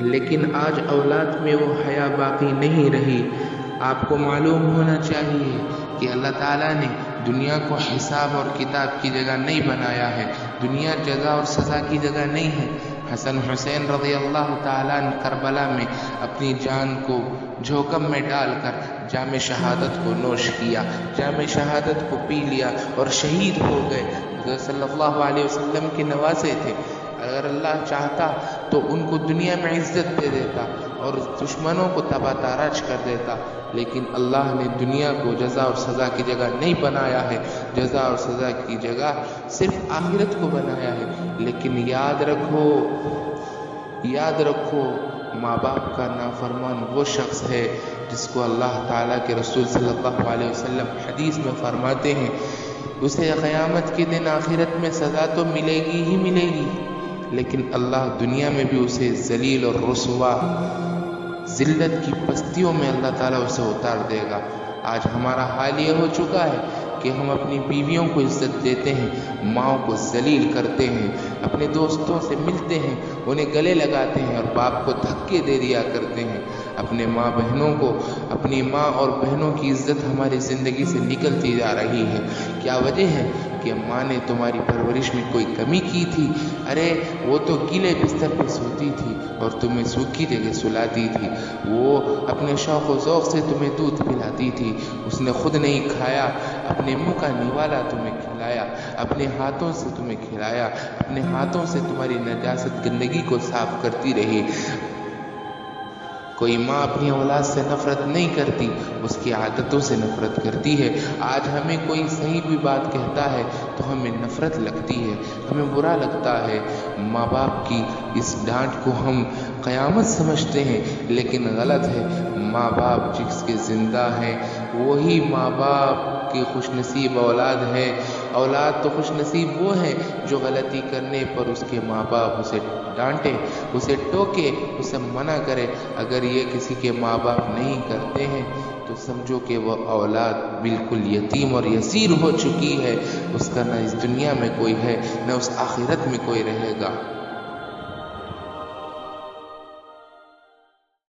لیکن آج اولاد میں وہ حیا باقی نہیں رہی۔ آپ کو معلوم ہونا چاہیے کہ اللہ تعالیٰ نے دنیا کو حساب اور کتاب کی جگہ نہیں بنایا ہے، دنیا جزا اور سزا کی جگہ نہیں ہے۔ حسن حسین رضی اللہ تعالیٰ نے کربلا میں اپنی جان کو جوخم میں ڈال کر جام شہادت کو نوش کیا، جام شہادت کو پی لیا اور شہید ہو گئے۔ حضرت صلی اللہ علیہ وسلم کے نواسے تھے، اگر اللہ چاہتا تو ان کو دنیا میں عزت دے دیتا اور دشمنوں کو تباہ تاراج کر دیتا، لیکن اللہ نے دنیا کو جزا اور سزا کی جگہ نہیں بنایا ہے، جزا اور سزا کی جگہ صرف آخرت کو بنایا ہے۔ لیکن یاد رکھو ماں باپ کا نافرمان وہ شخص ہے جس کو اللہ تعالیٰ کے رسول صلی اللہ علیہ وسلم حدیث میں فرماتے ہیں اسے قیامت کے دن آخرت میں سزا تو ملے گی ہی ملے گی، لیکن اللہ دنیا میں بھی اسے ذلیل اور رسوا، ذلت کی پستیوں میں اللہ تعالیٰ اسے اتار دے گا۔ آج ہمارا حال یہ ہو چکا ہے کہ ہم اپنی بیویوں کو عزت دیتے ہیں، ماں کو ذلیل کرتے ہیں، اپنے دوستوں سے ملتے ہیں انہیں گلے لگاتے ہیں اور باپ کو دھکے دے دیا کرتے ہیں۔ اپنے اپنی ماں اور بہنوں کی عزت ہماری زندگی سے نکلتی جا رہی ہے۔ کیا وجہ ہے؟ کہ ماں نے تمہاری پرورش میں کوئی کمی کی تھی؟ ارے وہ تو گیلے بستر پہ سوتی تھی اور تمہیں سوکھی جگہ سلاتی تھی، وہ اپنے شوق و ذوق سے تمہیں دودھ پلاتی تھی، اس نے خود نہیں کھایا، اپنے منہ کا نوالا تمہیں کھلایا، اپنے ہاتھوں سے تمہیں کھلایا، اپنے ہاتھوں سے تمہاری نجاست گندگی کو صاف کرتی رہی۔ کوئی ماں اپنی اولاد سے نفرت نہیں کرتی، اس کی عادتوں سے نفرت کرتی ہے۔ آج ہمیں کوئی صحیح بھی بات کہتا ہے تو ہمیں نفرت لگتی ہے، ہمیں برا لگتا ہے۔ ماں باپ کی اس ڈانٹ کو ہم قیامت سمجھتے ہیں، لیکن غلط ہے۔ ماں باپ جس کے زندہ ہیں وہی ماں باپ کی خوش نصیب اولاد ہے۔ اولاد تو خوش نصیب وہ ہے جو غلطی کرنے پر اس کے ماں باپ اسے ڈانٹے، اسے ٹوکے، اسے منع کرے۔ اگر یہ کسی کے ماں باپ نہیں کرتے ہیں تو سمجھو کہ وہ اولاد بالکل یتیم اور یسیر ہو چکی ہے، اس کا نہ اس دنیا میں کوئی ہے نہ اس آخرت میں کوئی رہے گا۔